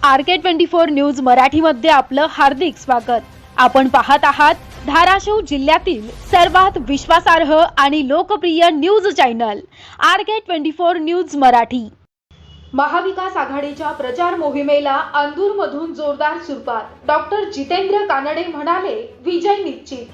RK24 news मराठीमध्ये आपलं हार्दिक स्वागत। आपण पाहत आहात धाराशिव जिल्ह्यातील सर्वात विश्वासार्ह आणि लोकप्रिय news channel RK24 news Marathi. महाविकास आघाडीच्या प्रचार मोहिमेला अंदूरमधून जोरदार सुरुवात। डॉक्टर जितेंद्र कानडे म्हणाले, विजय निश्चित।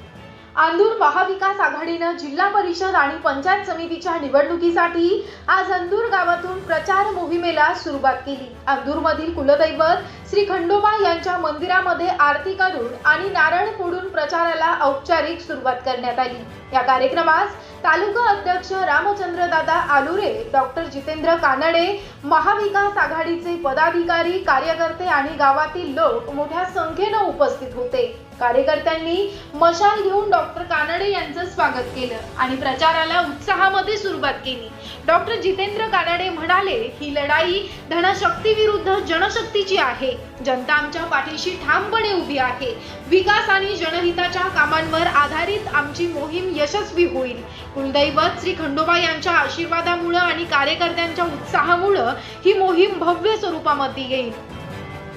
अंदूर महाविकास आघाडीने जिल्हा परिषद आणि पंचायत समितीच्या निवडणुकीसाठी आज अंदूर गावातून प्रचार मोहिमेला सुरुवात केली। अंदूरमधील कुलदैवत श्री खंडोबा यांच्या मंदिरामध्ये आरती करून आणि नारळ फोडून प्रचाराला औपचारिक सुरुवात करण्यात आली। या कार्यक्रमास तालुका अध्यक्ष रामचंद्र दादा आलुरे, डॉक्टर जितेंद्र कानडे, महाविकास आघाडीचे पदाधिकारी, कार्यकर्ते आणि गावातील लोक मोठ्या संख्येने उपस्थित होते। कार्यकर्त्यांनी मशाल घेऊन डॉक्टर कानडे यांचं स्वागत केलं आणि प्रचाराला उत्साहामध्ये सुरुवात केली। डॉक्टर जितेंद्र कानडे म्हणाले, ही लढाई धनशक्ती विरुद्ध जनशक्तीची आहे। जनता आमच्या पाठीशी ठामपणे उभी आहे। विकास आणि जनहिताच्या कामांवर आधारित आमची मोहीम यशस्वी होईल। कुलदैवत श्री खंडोबा यांच्या आशीर्वादामुळे आणि कार्यकर्त्यांच्या उत्साहामुळे ही मोहीम भव्य स्वरूपामध्ये येईल।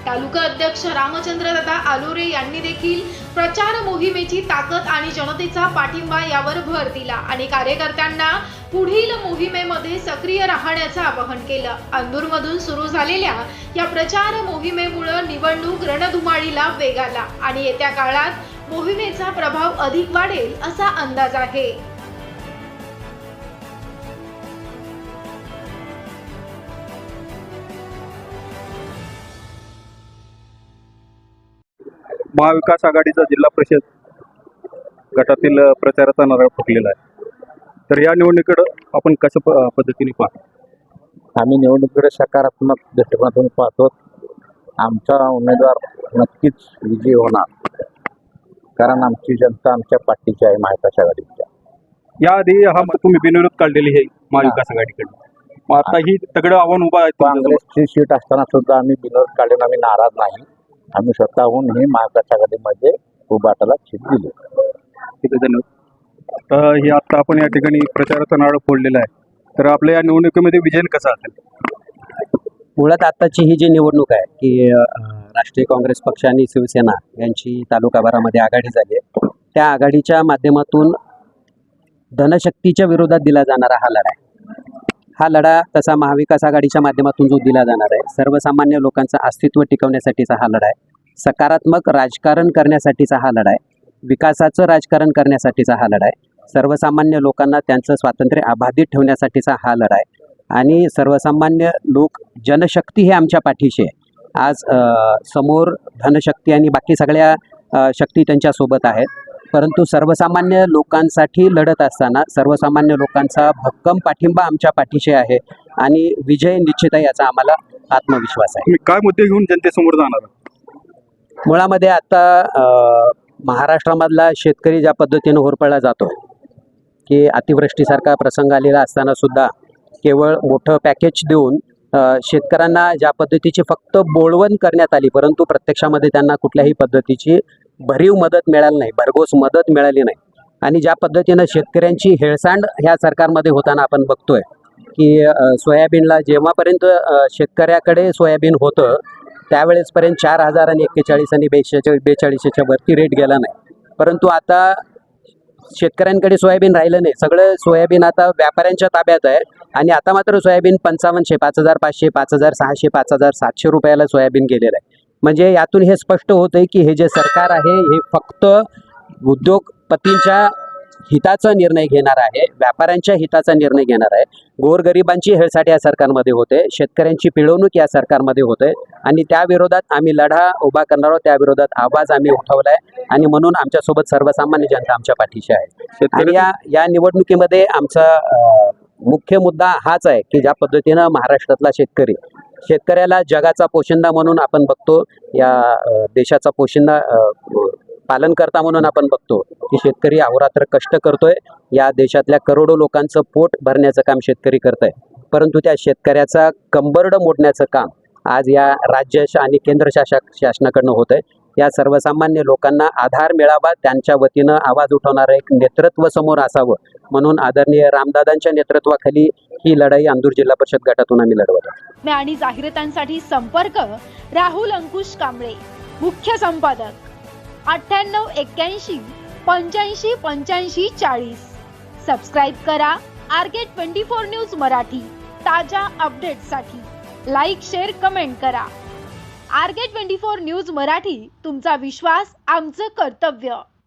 तालुका अध्यक्ष रामचंद्र दादा आलुरे यांनी देखील प्रचार मोहिमेची ताकद आणि जनतेचा पाठिंबा यावर भर दिला आणि कार्यकर्त्यांना पुढील मोहिमेमध्ये सक्रिय राहण्याचं आवाहन केलं। अंदूरमधून सुरू झालेल्या या प्रचार मोहिमेमुळे निवडणूक रणधुमाळीला वेग आला आणि येत्या काळात मोहिमेचा प्रभाव अधिक वाढेल असा अंदाज आहे। महाविकास आघाडीचा जिल्हा परिषद गटातील प्रचाराचा नारळ फुटलेला आहे। तर या निवडणुकीकडे आपण कशा पद्धतीने पाहतो? आम्ही निवडणुकीकडे सकारात्मक दृष्टिकोनातून पाहतो। आमचा उमेदवार नक्कीच विजयी होणार, कारण आमची जनता आमच्या पाठीची आहे महाविकास आघाडीच्या। याआधी तुम्ही बिनविरोध काढलेली आहे महाविकास आघाडीकडे, मग आता ही तगडं आव्हान उभा आहे। काँग्रेसची सीट असताना सुद्धा आम्ही बिनविरोध काढून आम्ही नाराज नाही। आम्ही स्वतःहून ही महाविकास आघाडीमध्ये उभाटाला सीट दिली। धन्यवाद। हे आता आपण या ठिकाणी प्रचाराचा नारळ फोडलेला आहे, तर आपल्या या निवडणुकीमध्ये विजय कसा असेल? मुळात आताची ही जी निवडणूक आहे की राष्ट्रीय काँग्रेस पक्ष आणि शिवसेना यांची तालुकाभरामध्ये आघाडी झाली आहे। त्या आघाडीच्या माध्यमातून धनशक्तीच्या विरोधात दिला जाणारा हा लढा आहे। हा लढा तसा महाविकास आघाडीच्या माध्यमातून जो दिला जाणार आहे, सर्वसामान्य लोकांचं अस्तित्व टिकवण्यासाठीचा हा लढा आहे। सकारात्मक राजकारण करण्यासाठीचा हा लढा आहे। विकासाचं राजकारण करण्यासाठीचा हा लढा आहे। सर्वसामान्य लोकांना त्यांचं स्वातंत्र्य अबाधित ठेवण्यासाठीचा हा लढा आहे आणि सर्वसामान्य लोक जनशक्ती हे आमच्या पाठीशी आहे। आज समोर धनशक्ती आणि बाकी सगळ्या शक्ती त्यांच्यासोबत आहेत, परंतु सर्वसामान्य लोकांसाठी लढत असताना सर्वसामान्य लोकांचा भक्कम पाठिंबा आमच्या पाठीशी आहे आणि विजय निश्चित आहे याचा आम्हाला आत्मविश्वास आहे। काय मुद्दे घेऊन जनतेसमोर जाणार? मुळामध्ये आता महाराष्ट्रामधला शेतकरी ज्या पद्धतीनं होरपळला जातो की अतिवृष्टीसारखा प्रसंग आलेला असताना सुद्धा केवळ मोठं पॅकेज देऊन शेतकऱ्यांना ज्या पद्धतीची फक्त बोलवण करण्यात आली, परंतु प्रत्यक्षामध्ये त्यांना कुठल्याही पद्धतीची भरीव मदत मिळाली नाही, भरघोस मदत मिळाली नाही। आणि ज्या पद्धतीनं शेतकऱ्यांची हेळसांड ह्या सरकारमध्ये होताना आपण बघतोय की सोयाबीनला जेव्हापर्यंत शेतकऱ्याकडे सोयाबीन होतं त्यावेळेसपर्यंत 4,000 आणि 41 आणि 42च्या वरती रेट गेला नाही, परंतु आता शेतकऱ्यांकडे सोयाबीन राहिलं नाही। सगळं सोयाबीन आता व्यापाऱ्यांच्या ताब्यात आहे आणि आता मात्र सोयाबीन 5500, 5500, 5600, 5700 रुपयाला सोयाबीन गेलेलं आहे। म्हणजे यातून हे स्पष्ट होतंय की हे जे सरकार आहे हे फक्त उद्योगपतींच्या हिताचा निर्णय घेणार आहे, व्यापाऱ्यांच्या हिताचा निर्णय घेणार आहे। गोरगरिबांची हेळसाट या सरकारमध्ये होते, शेतकऱ्यांची पिळवणूक या सरकारमध्ये होते आणि त्या विरोधात आम्ही लढा उभा करणार आहोत। त्या विरोधात आवाज आम्ही उठवलाय आणि म्हणून आमच्यासोबत सर्वसामान्य जनता आमच्या पाठीशी आहे। आणि या निवडणुकीमध्ये आमचा मुख्य मुद्दा हाच आहे की ज्या पद्धतीनं महाराष्ट्रातला शेतकऱ्याला जगाचा पोशिंदा म्हणून आपण बघतो, या देशाचा पोशिंदा पालनकर्ता म्हणून आपण बघतो की शेतकरी अहोरात्र कष्ट करतोय। या देशातल्या करोडो लोकांचं पोट भरण्याचं काम शेतकरी करतोय, परंतु त्या शेतकऱ्याचा कंबरडं मोडण्याचं काम आज या राज्य आणि केंद्र शासनाकडनं होत आहे। या सर्वसामान्य लोकांना आधार मिळावा, त्यांच्या वतीनं आवाज उठवणारं एक नेतृत्व समोर असावं म्हणून आदरणीय रामदादांच्या नेतृत्वाखाली ही लढाई अंदूर जिल्हा परिषद गटातून आम्ही लढवत आहोत. आणि जाहिरातांसाठी संपर्क राहुल अंकुश कांबळे, मुख्य संपादक 9881 85 85 40. सबस्क्राईब करा RK24 न्यूज मराठी. ताज्या अपडेट्ससाठी लाईक, शेअर, कमेंट करा. RK24 न्यूज मराठी, तुमचा विश्वास आमचं कर्तव्य.